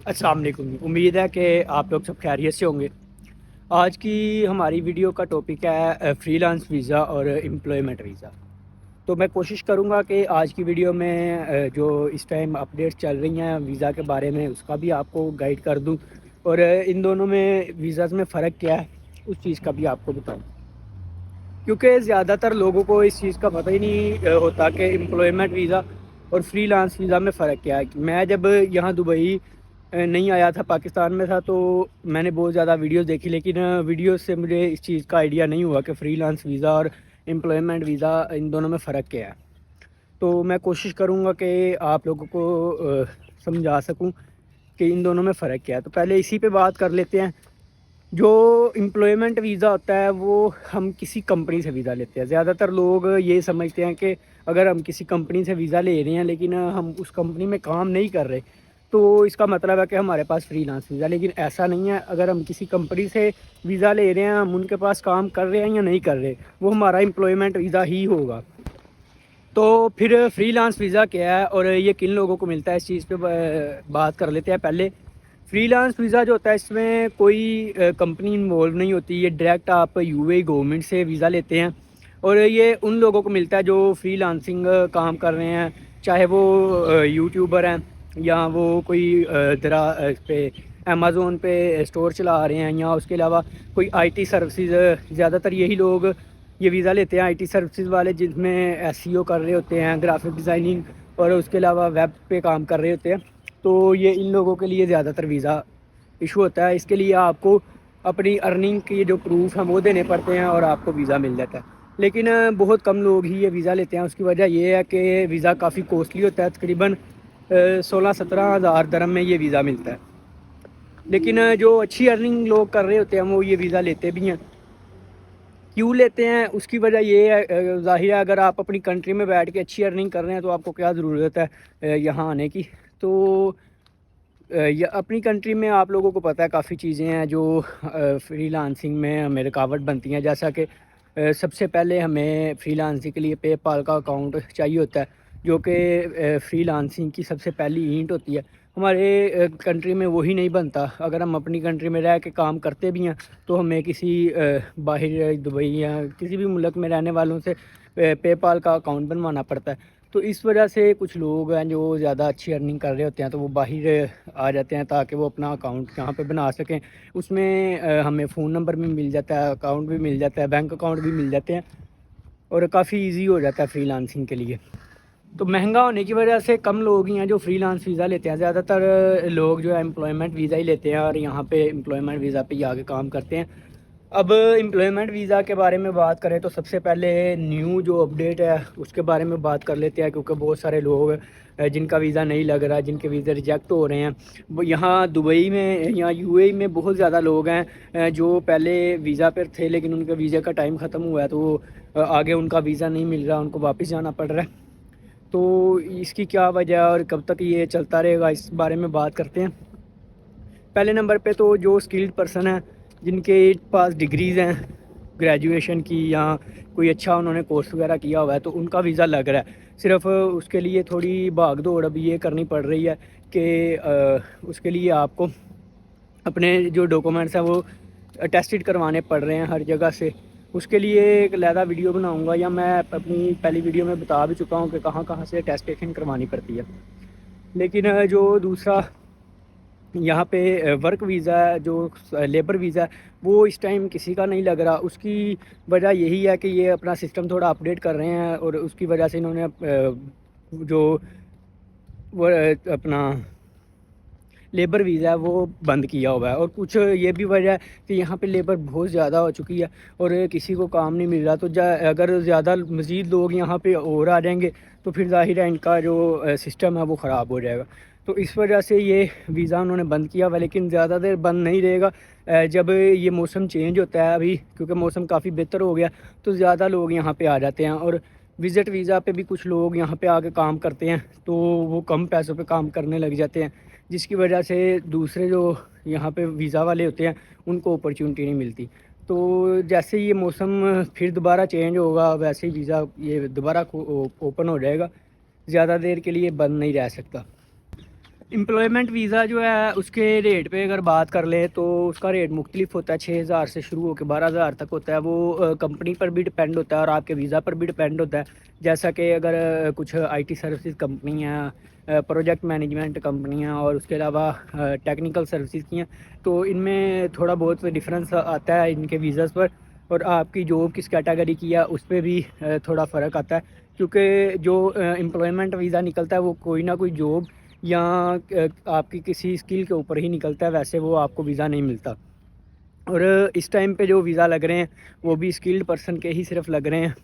अस्सलाम वालेकुम। उम्मीद है कि आप लोग सब खैरियत से होंगे। आज की हमारी वीडियो का टॉपिक है फ्रीलांस वीज़ा और एम्प्लॉयमेंट वीज़ा। तो मैं कोशिश करूंगा कि आज की वीडियो में जो इस टाइम अपडेट्स चल रही हैं वीज़ा के बारे में उसका भी आपको गाइड कर दूं, और इन दोनों में वीज़ाज़ में फ़र्क क्या है उस चीज़ का भी आपको बताऊं, क्योंकि ज़्यादातर लोगों को इस चीज़ का पता ही नहीं होता कि एम्प्लॉयमेंट वीज़ा और फ्रीलांस वीज़ा में फ़र्क क्या है। मैं जब यहाँ दुबई नहीं आया था, पाकिस्तान में था, तो मैंने बहुत ज़्यादा वीडियोस देखी, लेकिन वीडियोस से मुझे इस चीज़ का आइडिया नहीं हुआ कि फ्रीलांस वीज़ा और एम्प्लॉयमेंट वीज़ा इन दोनों में फ़र्क क्या है। तो मैं कोशिश करूँगा कि आप लोगों को समझा सकूँ कि इन दोनों में फ़र्क क्या है। तो पहले इसी पे बात कर लेते हैं। जो एम्प्लॉयमेंट वीज़ा होता है वो हम किसी कंपनी से वीज़ा लेते हैं। ज़्यादातर लोग ये समझते हैं कि अगर हम किसी कंपनी से वीज़ा ले रहे हैं लेकिन हम उस कंपनी में काम नहीं कर रहे, तो इसका मतलब है कि हमारे पास फ्रीलांस वीज़ा। लेकिन ऐसा नहीं है। अगर हम किसी कंपनी से वीज़ा ले रहे हैं, हम उनके पास काम कर रहे हैं या नहीं कर रहे, वो हमारा एम्प्लॉयमेंट वीज़ा ही होगा। तो फिर फ्रीलांस वीज़ा क्या है और ये किन लोगों को मिलता है, इस चीज़ पे बात कर लेते हैं। पहले फ्रीलांस वीज़ा जो होता है इसमें कोई कंपनी इन्वॉल्व नहीं होती, ये डायरेक्ट आप यूएई गवर्नमेंट से वीज़ा लेते हैं। और ये उन लोगों को मिलता है जो फ्रीलांसिंग काम कर रहे हैं, चाहे वो यूट्यूबर हैं या वो कोई इस पे अमेज़ोन पे स्टोर चला रहे हैं, या उसके अलावा कोई आईटी सर्विसेज। ज़्यादातर यही लोग ये वीज़ा लेते हैं, आईटी सर्विसेज वाले, जिसमें एसईओ कर रहे होते हैं, ग्राफिक डिज़ाइनिंग, और उसके अलावा वेब पे काम कर रहे होते हैं। तो ये इन लोगों के लिए ज़्यादातर वीज़ा इशू होता है। इसके लिए आपको अपनी अर्निंग की जो प्रूफ हैं वो देने पड़ते हैं और आपको वीज़ा मिल जाता है। लेकिन बहुत कम लोग ही ये वीज़ा लेते हैं। उसकी वजह ये है कि वीज़ा काफ़ी कॉस्टली होता है, तकरीबन 16-17 हज़ार दरम में ये वीज़ा मिलता है। लेकिन जो अच्छी अर्निंग लोग कर रहे होते हैं वो ये वीज़ा लेते भी हैं। क्यों लेते हैं उसकी वजह ये है, ज़ाहिर है अगर आप अपनी कंट्री में बैठ के अच्छी अर्निंग कर रहे हैं तो आपको क्या ज़रूरत है यहाँ आने की। तो या अपनी कंट्री में आप लोगों को पता है काफ़ी चीज़ें हैं जो फ्रीलांसिंग में हमें रुकावट बनती हैं। जैसा कि सबसे पहले हमें फ्रीलांसिंग के लिए पेपाल का अकाउंट चाहिए होता है, जो कि फ्रीलांसिंग की सबसे पहली ईंट होती है। हमारे कंट्री में वही नहीं बनता। अगर हम अपनी कंट्री में रह के काम करते भी हैं तो हमें किसी बाहर दुबई या किसी भी मुल्क में रहने वालों से पेपाल का अकाउंट बनवाना पड़ता है। तो इस वजह से कुछ लोग हैं जो ज़्यादा अच्छी अर्निंग कर रहे होते हैं तो वो बाहर आ जाते हैं ताकि वो अपना अकाउंट यहाँ पे बना सकें। उसमें हमें फ़ोन नंबर भी मिल जाता है, अकाउंट भी मिल जाता है, बैंक अकाउंट भी मिल जाते हैं, और काफ़ी इजी हो जाता है फ्रीलांसिंग के लिए। तो महंगा होने की वजह से कम लोग ही हैं जो फ्रीलांस वीज़ा लेते हैं। ज़्यादातर लोग जो है एम्प्लॉयमेंट वीज़ा ही लेते हैं और यहाँ पे एम्प्लॉयमेंट वीज़ा पे ही आगे काम करते हैं। अब एम्प्लॉयमेंट वीज़ा के बारे में बात करें तो सबसे पहले न्यू जो अपडेट है उसके बारे में बात कर लेते हैं, क्योंकि बहुत सारे लोग जिनका वीज़ा नहीं लग रहा, जिनके वीज़े रिजेक्ट हो रहे हैं, वो यहाँ दुबई में या यूएई में बहुत ज़्यादा लोग हैं जो पहले वीज़ा पर थे लेकिन उनके वीज़े का टाइम ख़त्म हुआ है, तो आगे उनका वीज़ा नहीं मिल रहा, उनको वापस जाना पड़ रहा है। तो इसकी क्या वजह है और कब तक ये चलता रहेगा, इस बारे में बात करते हैं। पहले नंबर पे तो जो स्किल्ड पर्सन है, जिनके पास डिग्रीज़ हैं ग्रेजुएशन की या कोई अच्छा उन्होंने कोर्स वगैरह किया हुआ है, तो उनका वीज़ा लग रहा है। सिर्फ उसके लिए थोड़ी भाग दौड़ अभी ये करनी पड़ रही है कि उसके लिए आपको अपने जो डॉक्यूमेंट्स हैं वो टेस्टेड करवाने पड़ रहे हैं हर जगह से। उसके लिए एक अलहदा वीडियो बनाऊंगा, या मैं अपनी पहली वीडियो में बता भी चुका हूँ कि कहाँ कहाँ से टेस्टेशन करवानी पड़ती है। लेकिन जो दूसरा यहाँ पे वर्क वीज़ा है, जो लेबर वीज़ा है, वो इस टाइम किसी का नहीं लग रहा। उसकी वजह यही है कि ये अपना सिस्टम थोड़ा अपडेट कर रहे हैं और उसकी वजह से इन्होंने जो वो अपना लेबर वीज़ा है वो बंद किया हुआ है। और कुछ ये भी वजह है कि यहाँ पे लेबर बहुत ज़्यादा हो चुकी है और किसी को काम नहीं मिल रहा। तो अगर ज़्यादा मज़ीद लोग यहाँ पे और आ जाएंगे तो फिर ज़ाहिर है इनका जो सिस्टम है वो ख़राब हो जाएगा। तो इस वजह से ये वीज़ा उन्होंने बंद किया हुआ है, लेकिन ज़्यादा देर बंद नहीं रहेगा। जब ये मौसम चेंज होता है अभी, क्योंकि मौसम काफ़ी बेहतर हो गया, तो ज़्यादा लोग यहाँ पे आ जाते हैं। और विज़िट वीज़ा पे भी कुछ लोग यहाँ पे आके काम करते हैं तो वो कम पैसों पे काम करने लग जाते हैं, जिसकी वजह से दूसरे जो यहाँ पे वीज़ा वाले होते हैं उनको अपॉर्चुनिटी नहीं मिलती। तो जैसे ये मौसम फिर दोबारा चेंज होगा वैसे ही वीज़ा ये दोबारा ओपन हो जाएगा, ज़्यादा देर के लिए बंद नहीं रह सकता। एम्प्लॉयमेंट वीज़ा जो है उसके रेट पे अगर बात कर लें तो उसका रेट मुख्तलिफ होता है। 6,000 से शुरू होकर 12,000 तक होता है। वो कंपनी पर भी डिपेंड होता है और आपके वीज़ा पर भी डिपेंड होता है। जैसा कि अगर कुछ आईटी सर्विसेज कंपनियाँ, प्रोजेक्ट मैनेजमेंट कंपनियाँ और उसके अलावा टेक्निकल सर्विसेज की हैं, तो इनमें थोड़ा बहुत डिफरेंस आता है इनके वीज़ाज़ पर। और आपकी जॉब किस कैटेगरी की है उस पर भी थोड़ा फ़र्क आता है, क्योंकि जो एम्प्लॉयमेंट वीज़ा निकलता है वो कोई ना कोई जॉब या आपकी किसी स्किल के ऊपर ही निकलता है, वैसे वो आपको वीज़ा नहीं मिलता। और इस टाइम पे जो वीज़ा लग रहे हैं वो भी स्किल्ड पर्सन के ही सिर्फ लग रहे हैं।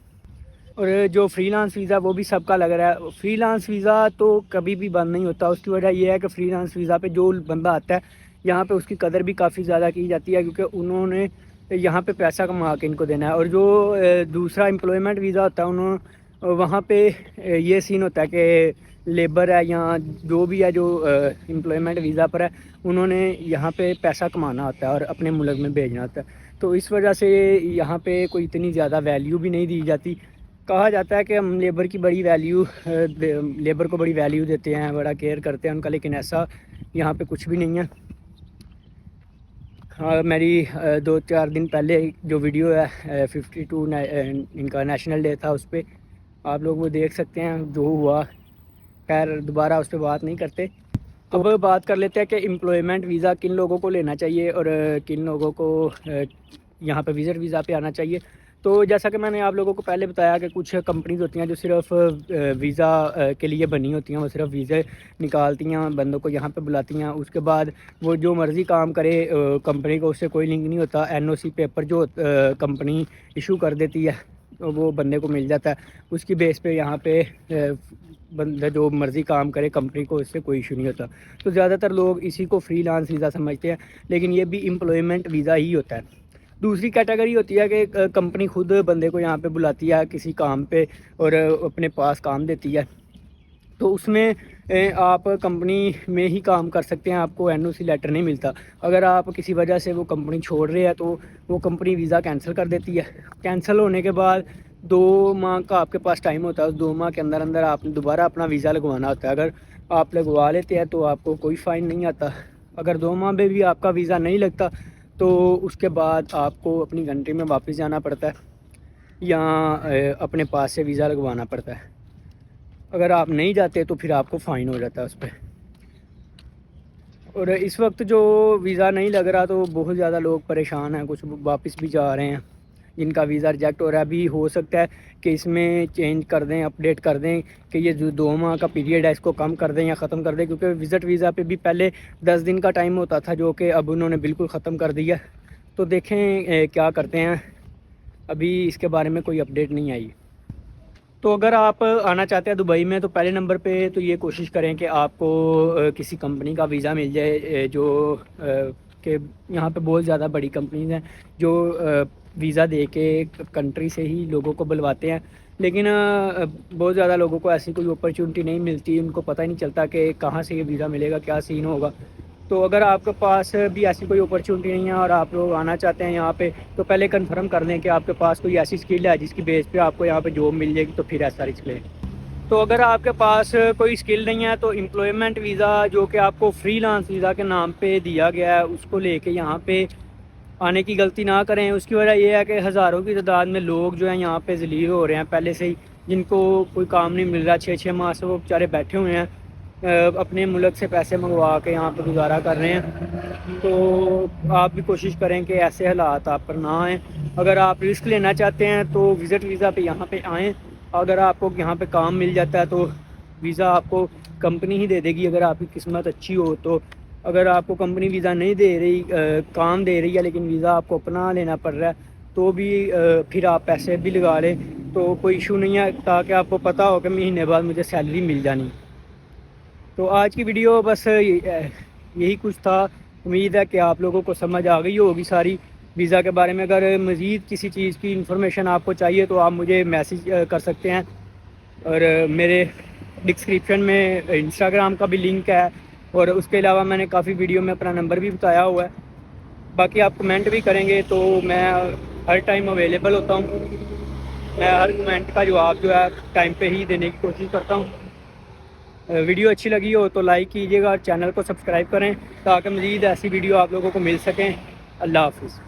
और जो फ्रीलांस वीज़ा वो भी सबका लग रहा है। फ्रीलांस वीज़ा तो कभी भी बंद नहीं होता। उसकी वजह यह है कि फ्रीलांस वीज़ा पे जो बंदा आता है यहाँ पे उसकी कदर भी काफ़ी ज़्यादा की जाती है, क्योंकि उन्होंने यहाँ पे पैसा कमा के इनको देना है। और जो दूसरा एम्प्लॉयमेंट वीज़ा होता है उन्होंने वहाँ पे ये सीन होता है कि लेबर है या जो भी है जो एम्प्लॉयमेंट वीज़ा पर है, उन्होंने यहाँ पे पैसा कमाना होता है और अपने मुल्क में भेजना होता है। तो इस वजह से यहाँ पे कोई इतनी ज़्यादा वैल्यू भी नहीं दी जाती। कहा जाता है कि हम लेबर की बड़ी वैल्यू लेबर को बड़ी वैल्यू देते हैं, बड़ा केयर करते हैं उनका, लेकिन ऐसा यहाँ पे कुछ भी नहीं है। हाँ, मेरी 2-4 दिन पहले जो वीडियो है 52 इनका नेशनल डे था, उस पर आप लोग वो देख सकते हैं जो हुआ। खैर दोबारा उस पर बात नहीं करते। अब बात कर लेते हैं कि एम्प्लॉयमेंट वीज़ा किन लोगों को लेना चाहिए और किन लोगों को यहाँ पे विज़िट वीज़ा पे आना चाहिए। तो जैसा कि मैंने आप लोगों को पहले बताया कि कुछ कंपनीज होती हैं जो सिर्फ वीज़ा के लिए बनी होती हैं, वो सिर्फ वीज़े निकालती हैं, बंदों को यहाँ पे बुलाती हैं। उसके बाद वो जो मर्ज़ी काम करे, कंपनी को उससे कोई लिंक नहीं होता। एनओसी पेपर जो कंपनी इशू कर देती है वो बंदे को मिल जाता है। उसकी बेस पे यहाँ पे बंदा जो मर्ज़ी काम करे, कंपनी को इससे कोई इशू नहीं होता। तो ज़्यादातर लोग इसी को फ्रीलांस वीज़ा समझते हैं, लेकिन ये भी एम्प्लॉयमेंट वीज़ा ही होता है। दूसरी कैटेगरी होती है कि कंपनी खुद बंदे को यहाँ पे बुलाती है किसी काम पे और अपने पास काम देती है, तो उसमें आप कंपनी में ही काम कर सकते हैं, आपको एनओसी लेटर नहीं मिलता। अगर आप किसी वजह से वो कंपनी छोड़ रहे हैं तो वो कंपनी वीज़ा कैंसिल कर देती है। कैंसिल होने के बाद 2 माह का आपके पास टाइम होता है। उस 2 माह के अंदर अंदर आपने दोबारा अपना वीज़ा लगवाना होता है। अगर आप लगवा लेते हैं तो आपको कोई फ़ाइन नहीं आता। अगर 2 माह में भी आपका वीज़ा नहीं लगता तो उसके बाद आपको अपनी कंट्री में वापस जाना पड़ता है या अपने पास से वीज़ा लगवाना पड़ता है। अगर आप नहीं जाते तो फिर आपको फ़ाइन हो जाता है उस पर। और इस वक्त जो वीज़ा नहीं लग रहा तो बहुत ज़्यादा लोग परेशान हैं, कुछ वापस भी जा रहे हैं जिनका वीज़ा रिजेक्ट हो रहा है। अभी हो सकता है कि इसमें चेंज कर दें, अपडेट कर दें कि ये जो 2 माह का पीरियड है इसको कम कर दें या ख़त्म कर दें, क्योंकि विज़िट वीज़ा पे भी पहले 10 दिन का टाइम होता था जो कि अब उन्होंने बिल्कुल ख़त्म कर दिया। तो देखें क्या करते हैं, अभी इसके बारे में कोई अपडेट नहीं आई। तो अगर आप आना चाहते हैं दुबई में तो पहले नंबर पे तो ये कोशिश करें कि आपको किसी कंपनी का वीज़ा मिल जाए, जो कि यहाँ पे बहुत ज़्यादा बड़ी कंपनीज हैं जो वीज़ा दे के कंट्री से ही लोगों को बुलवाते हैं। लेकिन बहुत ज़्यादा लोगों को ऐसी कोई अपॉर्चुनिटी नहीं मिलती, उनको पता ही नहीं चलता कि कहाँ से ये वीज़ा मिलेगा, क्या सीन होगा। तो अगर आपके पास भी ऐसी कोई अपॉर्चुनिटी नहीं है और आप लोग आना चाहते हैं यहाँ पे, तो पहले कंफर्म कर लें कि आपके पास कोई ऐसी स्किल है जिसकी बेस पे आपको यहाँ पे जॉब मिल जाएगी, तो फिर ऐसा रिस्क लें। तो अगर आपके पास कोई स्किल नहीं है तो एम्प्लॉयमेंट वीज़ा जो कि आपको फ्रीलांस वीज़ा के नाम पे दिया गया है उसको लेके यहाँ पे आने की गलती ना करें। उसकी वजह यह है कि हज़ारों की तादाद में लोग जो हैं यहाँ पे ज़लील हो रहे हैं पहले से ही, जिनको कोई काम नहीं मिल रहा। 6-6 माह से वो बेचारे बैठे हुए हैं, अपने मुल्क से पैसे मंगवा के यहाँ पे गुजारा कर रहे हैं। तो आप भी कोशिश करें कि ऐसे हालात आप पर ना आएँ। अगर आप रिस्क लेना चाहते हैं तो विज़िट वीज़ा पे यहाँ पे आएँ। अगर आपको यहाँ पे काम मिल जाता है तो वीज़ा आपको कंपनी ही दे देगी, अगर आपकी किस्मत अच्छी हो तो। अगर आपको कंपनी वीज़ा नहीं दे रही, काम दे रही है लेकिन वीज़ा आपको अपना लेना पड़ रहा है, तो भी फिर आप पैसे भी लगा लें तो कोई इशू नहीं है, ताकि आपको पता हो कि महीने बाद मुझे सैलरी मिल जानी। तो आज की वीडियो बस यही कुछ था। उम्मीद है कि आप लोगों को समझ आ गई होगी सारी वीज़ा के बारे में। अगर मज़ीद किसी चीज़ की इन्फॉर्मेशन आपको चाहिए तो आप मुझे मैसेज कर सकते हैं, और मेरे डिस्क्रिप्शन में इंस्टाग्राम का भी लिंक है, और उसके अलावा मैंने काफ़ी वीडियो में अपना नंबर भी बताया हुआ है। बाकी आप कमेंट भी करेंगे तो मैं हर टाइम अवेलेबल होता हूँ। मैं हर कमेंट का जवाब जो है टाइम पे ही देने की कोशिश करता हूँ। ویڈیو اچھی لگی ہو تو لائک کیجیے گا اور چینل کو سبسکرائب کریں تاکہ مزید ایسی ویڈیو آپ لوگوں کو مل سکیں۔ اللہ حافظ۔